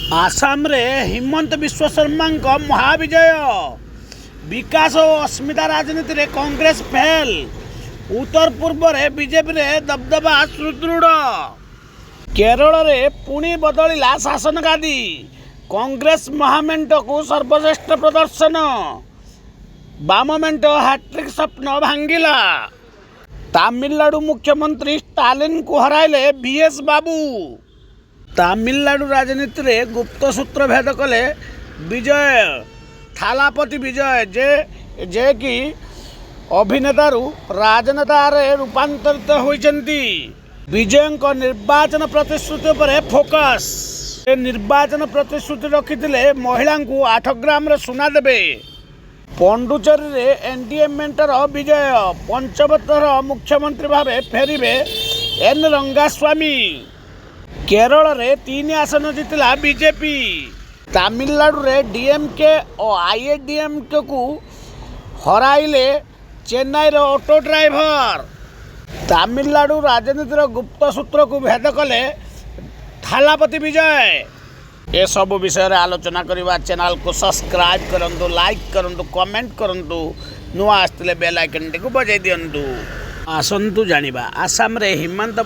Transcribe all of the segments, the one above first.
आसाम रे हिमंत विश्व शर्मा महाविजय विकास और अस्मिता राजनीति रे कांग्रेस फेल। उत्तर पूर्व रे बीजेपी रे दबदबा सुदृढ़। केरल रे पुणी बदलिला शासन गादी। कांग्रेस महामेंट को सर्वश्रेष्ठ प्रदर्शन। बाम मेंट हैट्रिक स्वप्न भांगिला। तमिलनाडु मुख्यमंत्री स्टालिन को हराइले बीएस बाबू। तमिलनाडु राजनीति रे गुप्त सूत्र भेद कले विजय थालापति विजय जे कि अभिनेतारू राजनेता रे रूपांतरित होइचंती। विजय निर्वाचन प्रतिश्रुति पर फोकस। निर्वाचन प्रतिश्रुति रखिथिले महिला को 8 ग्राम रे सुना देबे। पौंडुचेरी रे एनडीए मेंटर विजय पंचम थर मुख्यमंत्री भावे फेरिबे एन रंगास्वामी। केरल रे 3 आसन जीतला बीजेपी। तमिलनाडु रे डीएमके और आईएडीएमके को हराइले चेन्नई रो ऑटो ड्राइवर। तमिलनाडु राजनीतिर गुप्त सूत्र को भेद कले थालापति विजय। ये सब विषय आलोचना करवा चैनल को सब्सक्राइब करंतु, लाइक करंतु, कमेंट करंतु, नुआ आसले बेल आइकन टी को बजाई दियंतु। आसंतु जानिबा आसाम रे हिमंत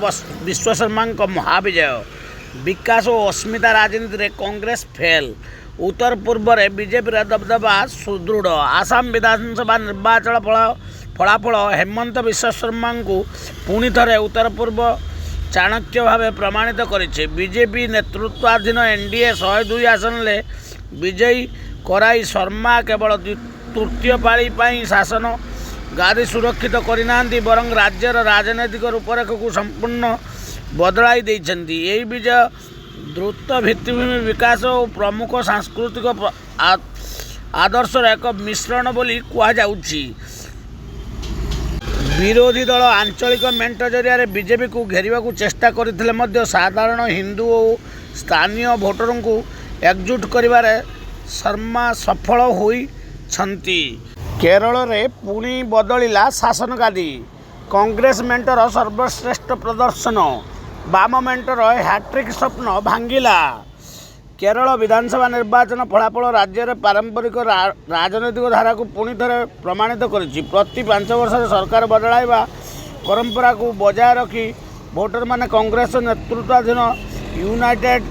विश्व शर्मा महाविजय। विकास और अस्मिता राजनीति रे कांग्रेस फेल। उत्तर पूर्व रे बीजेपी रे दबदबा सुदृढ़। आसाम विधानसभा निर्वाचन फलाफल हेमंत विश्व शर्मा को पुणी थे उत्तर पूर्व चाणक्य भाव प्रमाणित करिছে। बीजेपी नेतृत्वाधीन एनडीए 102 आसन ले विजयी कराई शर्मा केवल तृतीय पाली शासन गादी सुरक्षित करना बरं राज्यर राजनैतिक रूपरेख को संपूर्ण बदलाई देइछन्ति। यही विजय द्रुत भित्तिभूमि विकास और प्रमुख सांस्कृतिक आदर्शर एक मिश्रण बोली कहा जाउछि। विरोधी दल आंचलिक मेंट जरिया बीजेपी को घेरिबा को चेष्टा करथिले मध्य साधारण हिंदू और स्थानीय भोटरों को एकजुट करिबारे शर्मा सफल होइछन्ति। केरल रे पुणी बदलिला शासन गादी। कांग्रेस मेंटर सर्वश्रेष्ठ प्रदर्शन। बाम मेंटर हैट्रिक स्वप्न भांगिला। केरल विधानसभा निर्वाचन फलाफल राज्य में पारंपरिक राजनैतिक धारा को पुणी थे प्रमाणित करिछि। प्रति 5 वर्ष सरकार बदलाइबा परंपरा को बजाय रखी भोटर माने कांग्रेस नेतृत्वाधीन यूनाइटेड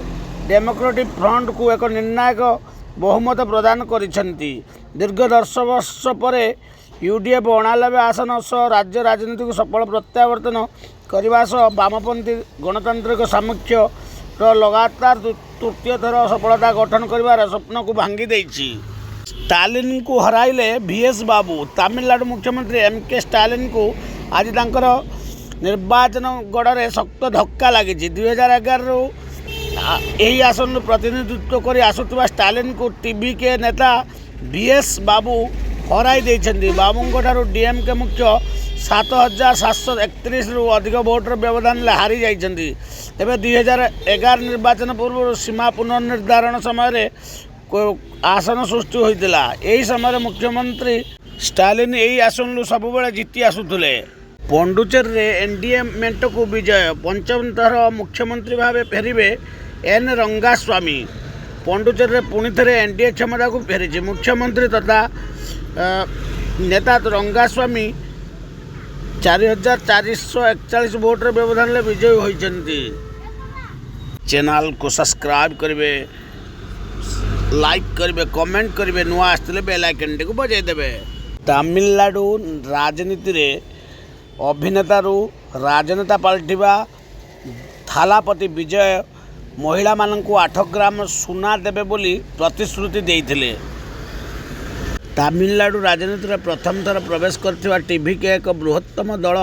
डेमोक्रेटिक फ्रंट को एक निर्णायक बहुमत प्रदान करिसेंति। दीर्घ 10 वर्ष पर यूडीएफ 99 आसन सह राज्य राजनीति को सफल प्रत्यावर्तन करने सह वामपंथी गणतांत्रिक सामर्थ्य लगातार तृतीय थर सफलता गठन कर स्वप्न को भांगी देछि। स्टालिन को हराइले बीएस बाबू। तमिलनाडु मुख्यमंत्री एमके स्टालिन को आज तांकर निर्वाचन गढ़ शक्त धक्का लगी। 2011 यही आसन प्रतिनिधित्व कर आसुवा स्टालिन को टीवी के नेता बीएस बाबू हराई देइछन्ति। बाबू ठारू डीएमके मुख्य 7731 रु अधिक भोटर व्यवधान हारी जाइछन्ति। तेबे 2011 निर्वाचन पूर्व सीमा पुनर्निर्धारण समय आसन सृष्टि होइतिला। एही समय मुख्यमंत्री स्टालिन यही आसन सबुबले जीति आसुथिले। पौंडुचेरी रे एनडीए मेंट को विजय पंचम थर मुख्यमंत्री भावे फेरिबे एन रंगास्वामी। पौंडुचेरी रे पुणी थे एनडीए क्षमता को फेरी। मुख्यमंत्री तथा नेता रंगास्वामी 4441 वोटर व्यवधान विजयी होइछन्ति। चैनल को सब्सक्राइब करेंगे, लाइक करेंगे, कमेंट करेंगे, नुआ आसले बेल आइकन टी को बजाई देबे। तमिलनाडु राजनीति रे अभिनेतारू राजनेता पलटिबा थालापति विजय महिला माननकु 8 ग्राम सुना देबे बोली प्रतिश्रुति देइथिले। तमिलनाडु राजनीति रे प्रथम थर प्रवेश करथिबा टीवी के एक बृहत्तम दल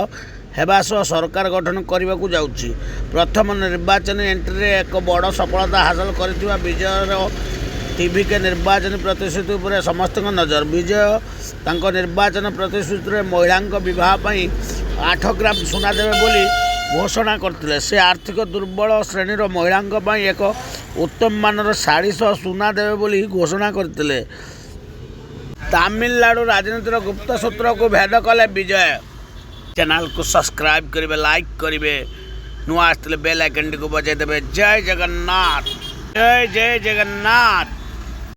हेबा सह सरकार गठन करने को जाउछि। प्रथम निर्वाचन एंट्री रे एक बड़ सफलता हासिल करथिबा विजयर टीवी के निर्वाचन प्रतिश्रुति पर समस्त नजर। विजय तांको निर्वाचन प्रतिश्रुति रे महिला विवाह पई 8 ग्राम सुना देबे बोली घोषणा करथिले। से आर्थिक दुर्बल श्रेणीर महिला पई एक उत्तम मानर साड़ी सह सुना देबे बोली घोषणा करथिले। तमिलनाडु राजनीतिर गुप्त सूत्र को भेद कले विजय। चैनल को सब्सक्राइब करेंगे, लाइक करेंगे, नुआ आसले बेल आइकन को बजाई देवे। जय जगन्नाथ। ଜୟ ଜୟ ଜଗନ୍ନାଥ।